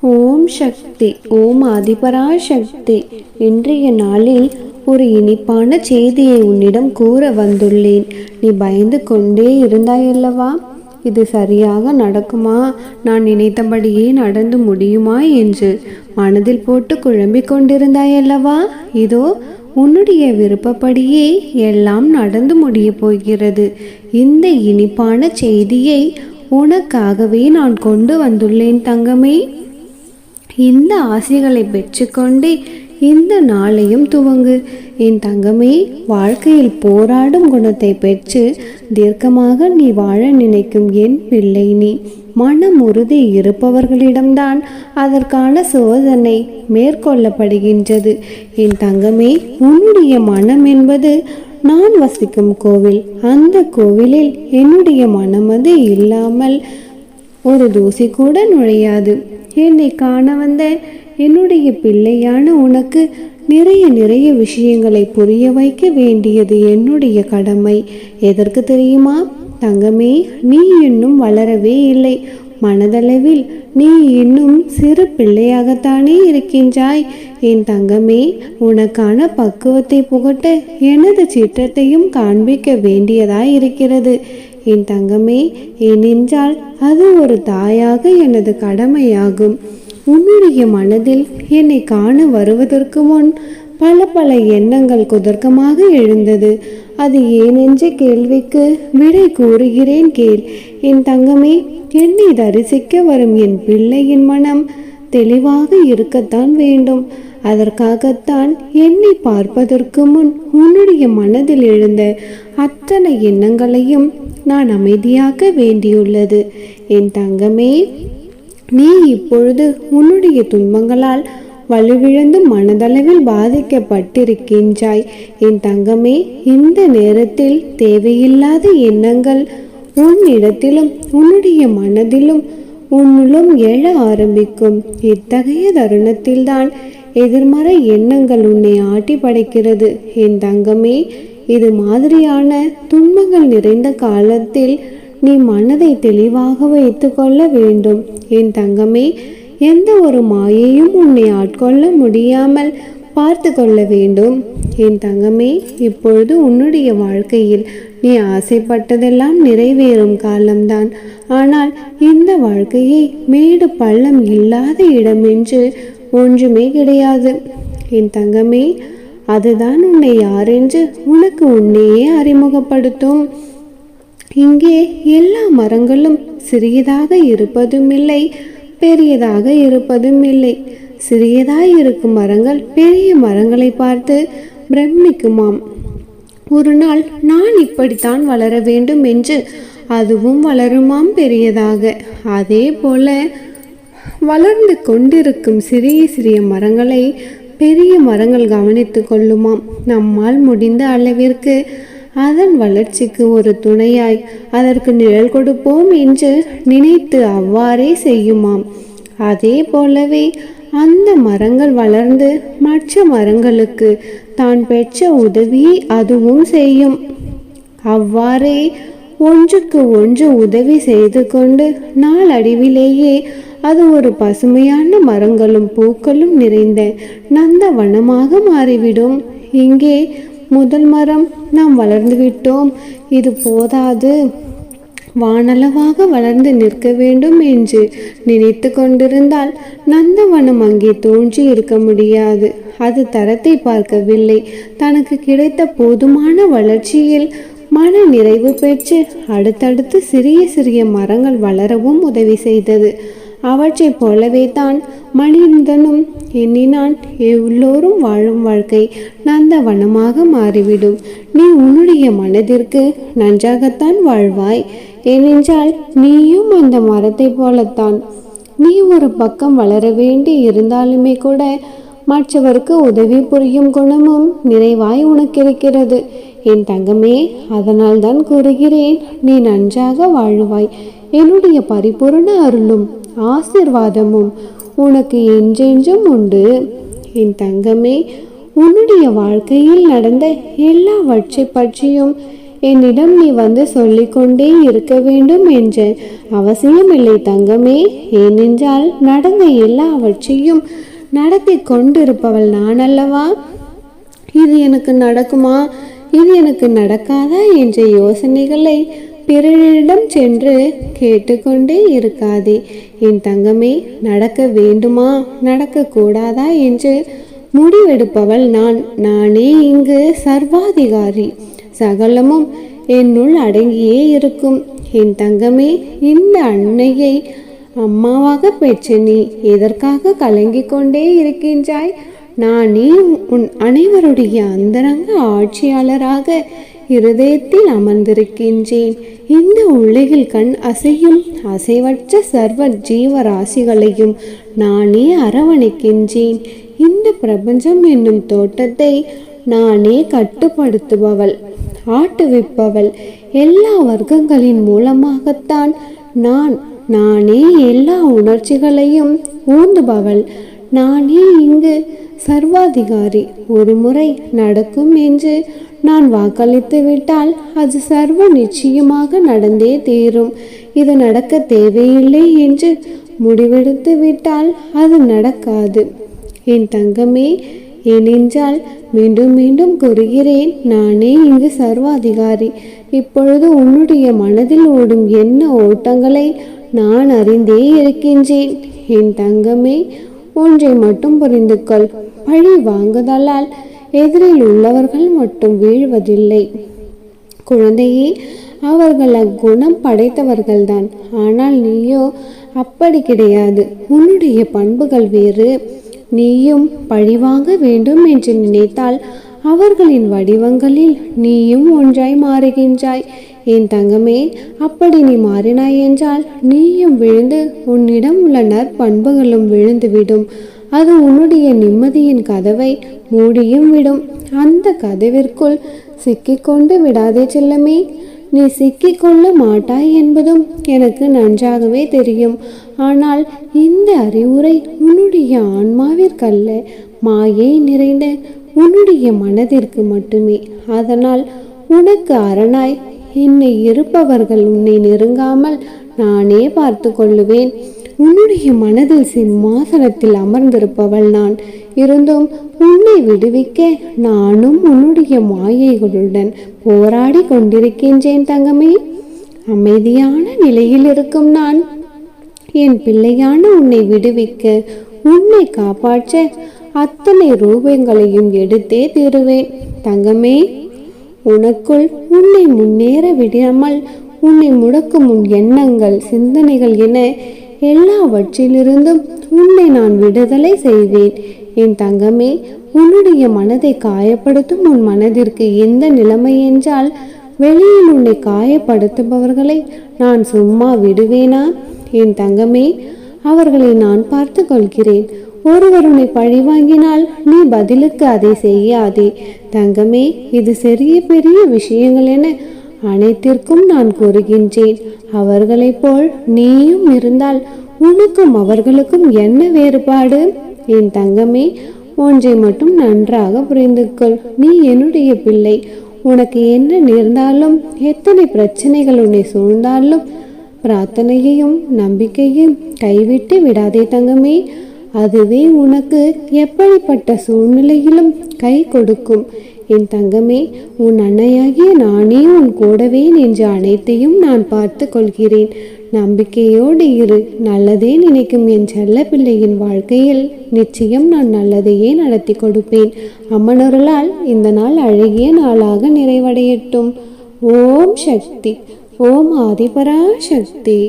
ஓம் சக்தி. ஓம் ஆதிபராசக்தி. இன்றைய நாளில் ஒரு இனிப்பான செய்தியை உன்னிடம் கூற வந்துள்ளேன். நீ பயந்து கொண்டே இருந்தாயல்லவா? இது சரியாக நடக்குமா, நான் நினைத்தபடியே நடந்து முடியுமா என்று மனதில் போட்டு குழம்பிக் கொண்டிருந்தாயல்லவா? இதோ உன்னுடைய விருப்பப்படியே எல்லாம் நடந்து முடிய போகிறது. இந்த இனிப்பான செய்தியை உனக்காகவே நான் கொண்டு வந்துள்ளேன் தங்கமே. இந்த ஆசைகளை பெற்றுக்கொண்டே இந்த நாளையும் துவங்கு என் தங்கமே. வாழ்க்கையில் போராடும் குணத்தை பெற்று தீர்க்கமாக நீ வாழ நினைக்கும் என் பிள்ளை நீ. மனம் உறுதி இருப்பவர்களிடம்தான் அதற்கான சோதனை மேற்கொள்ளப்படுகின்றது. என் தங்கமே, உன்னுடைய மனம் என்பது நான் வசிக்கும் கோவில். அந்த கோவிலில் என்னுடைய மனமது இல்லாமல் ஒரு தூசி கூட நுழையாது. என்னை காண வந்த என்னுடைய பிள்ளையான உனக்கு நிறைய விஷயங்களை புரிய வைக்க வேண்டியது என்னுடைய கடமை. எதற்கு தெரியுமா தங்கமே? நீ இன்னும் வளரவே இல்லை. மனதளவில் நீ இன்னும் சிறு பிள்ளையாகத்தானே இருக்கின்றாய். என் தங்கமே, உனக்கான பக்குவத்தை புகட்ட எனது சிற்றத்தையும் காண்பிக்க வேண்டியதாய் இருக்கிறது என் தங்கமே. ஏனென்றால் அது ஒரு தாயாக எனது கடமையாகும். உன்னுடைய மனதில் என்னை காண வருவதற்கு முன் பல எண்ணங்கள் குதர்க்கமாக எழுந்தது. அது ஏனென்ற கேள்விக்கு விடை கூறுகிறேன் கேள் என் தங்கமே. என்னை தரிசிக்க வரும் என் பிள்ளையின் மனம் தெளிவாக இருக்கத்தான் வேண்டும். அதற்காகத்தான் என்னை பார்ப்பதற்கு முன் உன்னுடைய மனதில் எழுந்த அத்தனை எண்ணங்களையும் நான் அமைதியாக்க வேண்டியுள்ளது என் தங்கமே. நீ இப்பொழுது உன்னுடைய துன்பங்களால் வலுவிழந்து மனதளவில் பாதிக்கப்பட்டிருக்கின்றாய் என் தங்கமே. இந்த நேரத்தில் தேவையில்லாத எண்ணங்கள் உன்னிடத்திலும் உன்னுடைய மனதிலும் உன்னுள்ளும் எழ ஆரம்பிக்கும். இத்தகைய தருணத்தில்தான் எதிர்மறை எண்ணங்கள் உன்னை ஆட்டி படைக்கிறது என் தங்கமே. இது மாதிரியான துன்பங்கள் நிறைந்த காலத்தில் நீ மனதை தெளிவாக வைத்து கொள்ள வேண்டும் என் தங்கமே. எந்த ஒரு மாயையும் உன்னை ஆட்கொள்ள முடியாமல் பார்த்து கொள்ள வேண்டும் என் தங்கமே. இப்பொழுது உன்னுடைய வாழ்க்கையில் நீ ஆசைப்பட்டதெல்லாம் நிறைவேறும் காலம்தான். ஆனால் இந்த வாழ்க்கையை மேடு பள்ளம் இல்லாத இடமென்று ஒன்றுமே கிடையாது என் தங்கமே. அதுதான் உன்னை யாரென்று உனக்கு உன்னையே அறிமுகப்படுத்தும். இங்கே எல்லா மரங்களும் சிறியதாக இருப்பதும் இல்லை, பெரியதாக இருப்பதும் இல்லை. சிறியதாய் இருக்கும் மரங்கள் பெரிய மரங்களை பார்த்து பிரமிக்குமாம். ஒரு நாள் நான் இப்படித்தான் வளர வேண்டும் என்று அதுவும் வளருமாம் பெரியதாக. அதே போல வளர்ந்து கொண்டிருக்கும் சிறிய மரங்களை பெரிய மரங்கள் கவனித்து கொள்ளுமாம். நம்மால் முடிந்த அளவிற்கு அதன் வளர்ச்சிக்கு ஒரு துணையாய் அதற்கு நிழல் கொடுப்போம் என்று நினைத்து அவ்வாறே செய்யுமாம். அதே போலவே அந்த மரங்கள் வளர்ந்து மற்ற மரங்களுக்கு தான் பெற்ற உதவியை அதுவும் செய்யும். அவ்வாறே ஒன்றுக்கு ஒன்று உதவி செய்து கொண்டு நாளடைவிலேயே அது ஒரு பசுமையான மரங்களும் பூக்களும் நிறைந்த நந்தவனமாக மாறிவிடும். இங்கே முதல் மரம் நாம் வளர்ந்து விட்டோம், இது போதாது, வானளவாக வளர்ந்து நிற்க வேண்டும் என்று நினைத்து கொண்டிருந்தால் நந்தவனம் அங்கே தோன்றி இருக்க முடியாது. அது தரத்தை பார்க்கவில்லை. தனக்கு கிடைத்த போதுமான வளர்ச்சியில் மன நிறைவு பெற்று அடுத்தடுத்து சிறிய மரங்கள் வளரவும் உதவி செய்தது. அவற்றை போலவே தான் மனிதனும் எண்ணினான். எல்லோரும் வாழும் வாழ்க்கை நந்தவனமாக மாறிவிடும். நீ உன்னுடைய மனதிற்கு நன்றாகத்தான் வாழ்வாய். ஏனென்றால் நீயும் அந்த மரத்தை போலத்தான். நீ ஒரு பக்கம் வளர வேண்டி இருந்தாலுமே கூட மற்றவருக்கு உதவி புரியும் குணமும் நிறைவாய் உனக்கு இருக்கிறது என் தங்கமே. அதனால் தான் கூறுகிறேன், நீ நன்றாக வாழ்வாய். என்னுடைய பரிபூரண அருளும் ஆசீர்வாதமும் உனக்கு என்றென்றும் உண்டு என் தங்கமே. உன்னுடைய வாழ்க்கையில் நடந்த எல்லாவற்றை பற்றியும் என்னிடம் நீ வந்து சொல்லிக்கொண்டே இருக்க வேண்டும் என்ற அவசியமில்லை தங்கமே. ஏனென்றால் நடந்த எல்லாவற்றையும் நடத்தி கொண்டிருப்பவள் நான் அல்லவா? இது எனக்கு நடக்குமா, இது எனக்கு நடக்காதா என்ற யோசனைகளை பிறரிடம் சென்று கேட்டுக்கொண்டே இருக்காதே என் தங்கமே. நடக்க வேண்டுமா நடக்க கூடாதா என்று முடிவெடுப்பவள் நானே இங்கு சர்வாதிகாரி. சகலமும் என்னுள் அடங்கியே இருக்கும் என் தங்கமே. இந்த அன்னையை அம்மாவாக பெற்ற நீ எதற்காக கலங்கிக் கொண்டே இருக்கின்றாய்? நானே உன் அனைவருடைய அந்தரங்க ஆட்சியாளராக இருதயத்தில் அமர்ந்திருக்கின்றேன். இந்த உலகில் கண் அசையும் அசைவற்ற சர்வ ஜீவராசிகளையும் நானே அரவணைக்கின்றேன். இந்த பிரபஞ்சம் என்னும் தோட்டத்தை நானே கட்டுப்படுத்துபவள், ஆட்டுவிப்பவள். எல்லா வர்க்கங்களின் மூலமாகத்தான் நானே எல்லா உணர்ச்சிகளையும் ஊந்துபவள். நானே இங்கு சர்வாதிகாரி. ஒரு முறை நடக்கும் என்று நான் வாக்களித்து விட்டால் அது சர்வ நிச்சயமாக நடந்தே தீரும். இது நடக்க தேவையில்லை என்று முடிவெடுத்து விட்டால் அது நடக்காது என் தங்கமே. ஏனென்றால் மீண்டும் மீண்டும் கூறுகிறேன், நானே இங்கு சர்வாதிகாரி. இப்பொழுது உன்னுடைய மனதில் ஓடும் என்ன ஓட்டங்களை நான் அறிந்தே இருக்கின்றேன் என் தங்கமே. ஒன்றை மட்டும் புரிந்து கொள், பழி வாங்குதலால் எதிரில் உள்ளவர்கள் மட்டும் வீழ்வதில்லை குழந்தையே. அவர்கள் அக்குணம் படைத்தவர்கள்தான். ஆனால் நீயோ அப்படி கிடையாது. உன்னுடைய பண்புகள் வேறு. நீயும் பழிவாங்க வேண்டும் என்று நினைத்தால் அவர்களின் வடிவங்களில் நீயும் ஒன்றாய் மாறுகின்றாய் என் தங்கமே. அப்படி நீ மாறினாய் என்றால் நீயும் விழுந்து உன்னிடம் உள்ள நற்பண்புகளும் விழுந்துவிடும். அது உன்னுடைய நிம்மதியின் கதவை மூடியும் விடும். அந்த கதவிற்குள் சிக்கிக்கொண்டு விடாதே செல்லமே. நீ சிக்கிக்கொள்ள மாட்டாய் என்பதும் எனக்கு நன்றாகவே தெரியும். ஆனால் இந்த அறிவுரை உன்னுடைய ஆன்மாவிற்கல்ல, மாயை நிறைந்த உன்னுடைய மனதிற்கு மட்டுமே. அதனால் உனக்கு அரணாய் என்னை இருப்பவர்கள் உன்னை நெருங்காமல் நானே பார்த்து கொள்ளுவேன். உன்னுடைய மனதில் சிம்மாசனத்தில் அமர்ந்திருப்பவள் நான். இருந்தும் உன்னை விடுவிக்க நானும் உன்னுடைய மாயைகளுடன் போராடி கொண்டிருக்கின்றேன் தங்கமே. அமைதியான நிலையில் இருக்கும் நான் என் பிள்ளையான உன்னை விடுவிக்க, உன்னை காப்பாற்ற அத்தனை ரூபங்களையும் எடுத்தே தீருவேன் தங்கமே. உனக்குள் உன்னை முன்னேற விடாமல் உன்னை முடக்கும் உன் எண்ணங்கள், சிந்தனைகள் என எல்லாவற்றிலிருந்தும் உன்னை நான் விடுதலை செய்வேன் என் தங்கமே. உன்னுடைய மனதை காயப்படுத்தும் உன் மனதிற்கு எந்த நிலைமை என்றால், வெளியில் உன்னை காயப்படுத்துபவர்களை நான் சும்மா விடுவேனா என் தங்கமே? அவர்களை நான் பார்த்து கொள்கிறேன். ஒருவர் உன்னை பழி வாங்கினால் நீ பதிலுக்கு அதை செய்யாதே தங்கமே. இது சிறிய பெரிய விஷயங்கள் என அனைத்திற்கும் நான் கூறுகின்றேன். அவர்களைப் போல் நீயும் இருந்தால் உனக்கும் அவர்களுக்கும் என்ன வேறுபாடு என் தங்கமே? ஒன்றை மட்டும் நன்றாக புரிந்து கொள். நீ என்னுடைய பிள்ளை. உனக்கு என்ன நேர்ந்தாலும், எத்தனை பிரச்சனைகள் உன்னை சூழ்ந்தாலும் பிரார்த்தனையையும் நம்பிக்கையும் கைவிட்டு விடாதே தங்கமே. அதுவே உனக்கு எப்படிப்பட்ட சூழ்நிலையிலும் கை கொடுக்கும் என் தங்கமே. உன் அன்னையாகிய நானே உன் கூடவே நின்று அனைத்தையும் நான் பார்த்து கொள்கிறேன். நம்பிக்கையோடு இரு. நல்லதே நினைக்கும் என் செல்ல பிள்ளையின் வாழ்க்கையில் நிச்சயம் நான் நல்லதையே நடத்தி கொடுப்பேன். அம்மனொருளால் இந்த நாள் அழகிய நாளாக நிறைவடையட்டும். ஓம் சக்தி. ஓம் ஆதிபராசக்தி.